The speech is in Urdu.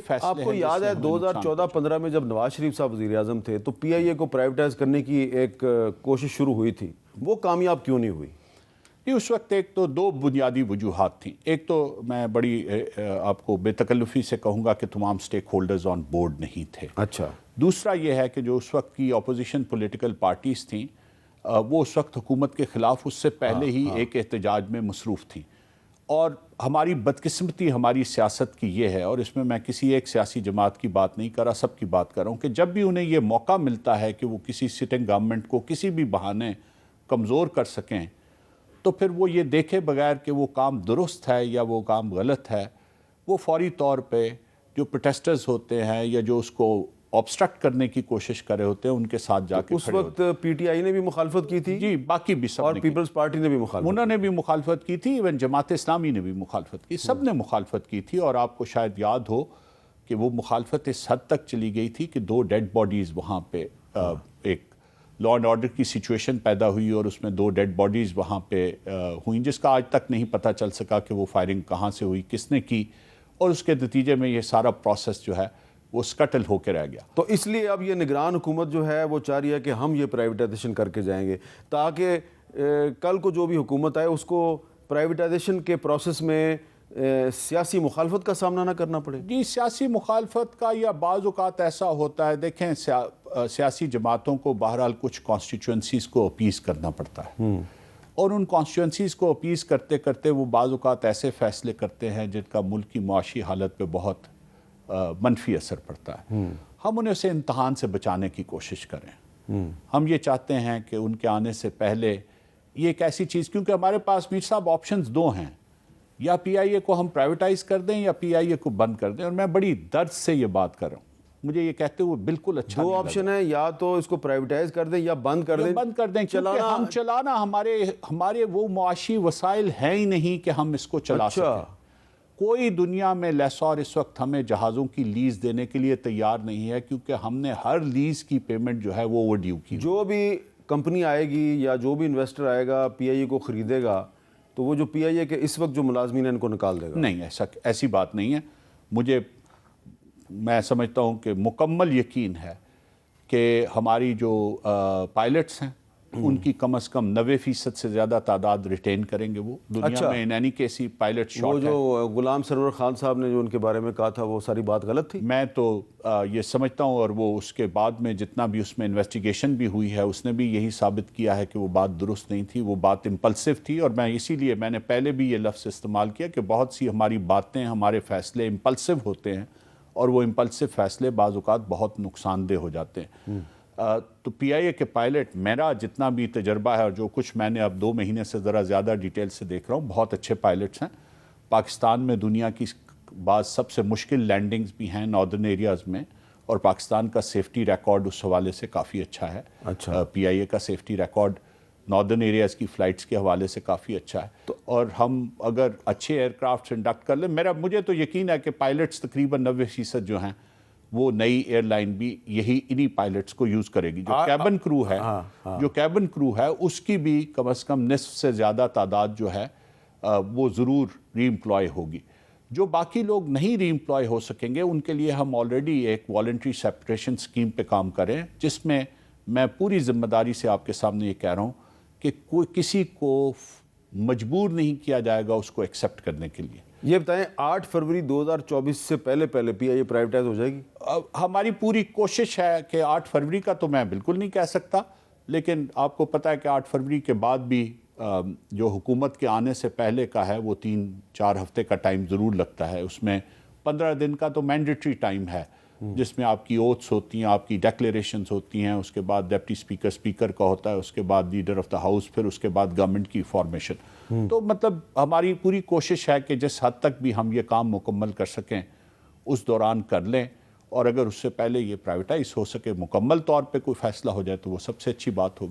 فیصلے آپ کو یاد ہے 2014-15 میں جب نواز شریف صاحب وزیر اعظم تھے تو پی آئی اے کو پرائیویٹائز کرنے کی ایک کوشش شروع ہوئی تھی، وہ کامیاب کیوں نہیں ہوئی؟ اس وقت ایک تو دو بنیادی وجوہات تھیں. ایک تو میں بڑی آپ کو بے تکلفی سے کہوں گا کہ تمام سٹیک ہولڈرز آن بورڈ نہیں تھے. اچھا. دوسرا یہ ہے کہ جو اس وقت کی اپوزیشن پولیٹیکل پارٹیز تھیں وہ اس وقت حکومت کے خلاف اس سے پہلے ہی ایک احتجاج میں مصروف تھیں. اور ہماری بدقسمتی ہماری سیاست کی یہ ہے، اور اس میں میں کسی ایک سیاسی جماعت کی بات نہیں کر رہا، سب کی بات کر رہا ہوں، کہ جب بھی انہیں یہ موقع ملتا ہے کہ وہ کسی سٹنگ گورنمنٹ کو کسی بھی بہانے کمزور کر سکیں تو پھر وہ یہ دیکھے بغیر کہ وہ کام درست ہے یا وہ کام غلط ہے، وہ فوری طور پہ جو پروٹیسٹرز ہوتے ہیں یا جو اس کو آبسٹرکٹ کرنے کی کوشش کر رہے ہوتے ہیں ان کے ساتھ جا کے اس وقت پی ٹی آئی نے بھی مخالفت کی تھی، جی باقی بھی سب اور نے پیپلز پارٹی نے بھی مخالفت، انہوں نے بھی مخالفت کی تھی، ایون جماعت اسلامی نے بھی مخالفت کی، سب نے مخالفت کی تھی. اور آپ کو شاید یاد ہو کہ وہ مخالفت اس حد تک چلی گئی تھی کہ 2 ڈیڈ باڈیز وہاں پہ ایک لا اینڈ آرڈر کی سچویشن پیدا ہوئی اور اس میں 2 ڈیڈ باڈیز وہاں پہ ہوئیں، جس کا آج تک نہیں پتہ چل سکا کہ وہ فائرنگ کہاں سے ہوئی، کس نے کی، اور اس کے نتیجے میں یہ سارا پروسیس جو ہے وہ سکٹل ہو کے رہ گیا. تو اس لیے اب یہ نگران حکومت جو ہے وہ چاہ رہی ہے کہ ہم یہ پرائیویٹائزیشن کر کے جائیں گے تاکہ کل کو جو بھی حکومت آئے اس کو پرائیویٹائزیشن کے پروسیس میں سیاسی مخالفت کا سامنا نہ کرنا پڑے. جی سیاسی مخالفت کا یا بعض اوقات ایسا ہوتا ہے، دیکھیں سیاسی جماعتوں کو بہرحال کچھ کانسٹیچوئنسیز کو اپیز کرنا پڑتا ہے، اور ان کانسٹیچوئنسیز کو اپیز کرتے کرتے وہ بعض اوقات ایسے فیصلے کرتے ہیں جن کا ملک کی معاشی حالت پہ بہت منفی اثر پڑتا ہے. ہم انہیں اسے امتحان سے بچانے کی کوشش کریں. ہم یہ چاہتے ہیں کہ ان کے آنے سے پہلے یہ ایک ایسی چیز، کیونکہ ہمارے پاس میر صاحب آپشنز 2 ہیں، یا پی آئی اے کو ہم پرائیویٹائز کر دیں یا پی آئی اے کو بند کر دیں. اور میں بڑی درد سے یہ بات کر رہا ہوں، مجھے یہ کہتے ہوئے بالکل اچھا نہیں لگا. 2 آپشن ہیں، یا تو اس کو پرائیویٹائز کر دیں یا بند کر دیں. کیونکہ ہم چلانا ہمارے وہ معاشی وسائل ہیں ہی نہیں کہ ہم اس کو چلا سکیں. کوئی دنیا میں لیسور اس وقت ہمیں جہازوں کی لیز دینے کے لیے تیار نہیں ہے، کیونکہ ہم نے ہر لیز کی پیمنٹ جو ہے وہ اوور ڈیو کی. جو بھی کمپنی آئے گی یا جو بھی انویسٹر آئے گا پی آئی اے کو خریدے گا تو وہ جو پی آئی اے کے اس وقت جو ملازمین ہیں ان کو نکال دے گا. نہیں، ایسی بات نہیں ہے. میں سمجھتا ہوں کہ مکمل یقین ہے کہ ہماری جو پائلٹس ہیں ان کی کم از کم 90% سے زیادہ تعداد ریٹین کریں گے. وہ دنیا میں in any case he pilot short ہے. وہ جو غلام سرور خان صاحب نے جو ان کے بارے میں کہا تھا وہ ساری بات غلط تھی. میں تو یہ سمجھتا ہوں، اور وہ اس کے بعد میں جتنا بھی اس میں انویسٹیگیشن بھی ہوئی ہے اس نے بھی یہی ثابت کیا ہے کہ وہ بات درست نہیں تھی، وہ بات امپلسو تھی. اور اسی لیے میں نے پہلے بھی یہ لفظ استعمال کیا کہ بہت سی ہماری باتیں، ہمارے فیصلے امپلسو ہوتے ہیں، اور وہ امپلسو فیصلے بعض اوقات بہت نقصان دہ ہو جاتے ہیں. تو پی آئی اے کے پائلٹ، میرا جتنا بھی تجربہ ہے اور جو کچھ میں نے اب 2 مہینے سے ذرا زیادہ ڈیٹیل سے دیکھ رہا ہوں، بہت اچھے پائلٹس ہیں. پاکستان میں دنیا کی بعض سب سے مشکل لینڈنگز بھی ہیں ناردرن ایریاز میں، اور پاکستان کا سیفٹی ریکارڈ اس حوالے سے کافی اچھا ہے. پی آئی اے کا سیفٹی ریکارڈ ناردرن ایریاز کی فلائٹس کے حوالے سے کافی اچھا ہے. اور ہم اگر اچھے ایئر کرافٹس انڈکٹ کر لیں، مجھے تو یقین ہے کہ پائلٹس تقریباً 90% جو ہیں وہ نئی ایئر لائن بھی انہی پائلٹس کو یوز کرے گی. جو کیبن کرو ہے اس کی بھی کم از کم نصف سے زیادہ تعداد جو ہے وہ ضرور ری امپلائی ہوگی. جو باقی لوگ نہیں ری امپلائی ہو سکیں گے ان کے لیے ہم آلریڈی ایک والنٹری سیپریشن اسکیم پہ کام کریں، جس میں میں پوری ذمہ داری سے آپ کے سامنے یہ کہہ رہا ہوں کہ کسی کو مجبور نہیں کیا جائے گا اس کو ایکسیپٹ کرنے کے لیے. یہ بتائیں 8 فروری 2024 سے پہلے پی آئی اے پرائیویٹائز ہو جائے گی؟ ہماری پوری کوشش ہے کہ 8 فروری کا تو میں بالکل نہیں کہہ سکتا، لیکن آپ کو پتہ ہے کہ 8 فروری کے بعد بھی جو حکومت کے آنے سے پہلے کا ہے وہ 3-4 ہفتے کا ٹائم ضرور لگتا ہے. اس میں 15 دن کا تو مینڈیٹری ٹائم ہے جس میں آپ کی اوتھس ہوتی ہیں، آپ کی ڈیکلیریشنز ہوتی ہیں، اس کے بعد ڈپٹی اسپیکر کا ہوتا ہے، اس کے بعد لیڈر آف دا ہاؤس، پھر اس کے بعد گورنمنٹ کی فارمیشن. تو مطلب ہماری پوری کوشش ہے کہ جس حد تک بھی ہم یہ کام مکمل کر سکیں اس دوران کر لیں، اور اگر اس سے پہلے یہ پرائیویٹائز ہو سکے، مکمل طور پہ کوئی فیصلہ ہو جائے تو وہ سب سے اچھی بات ہوگی.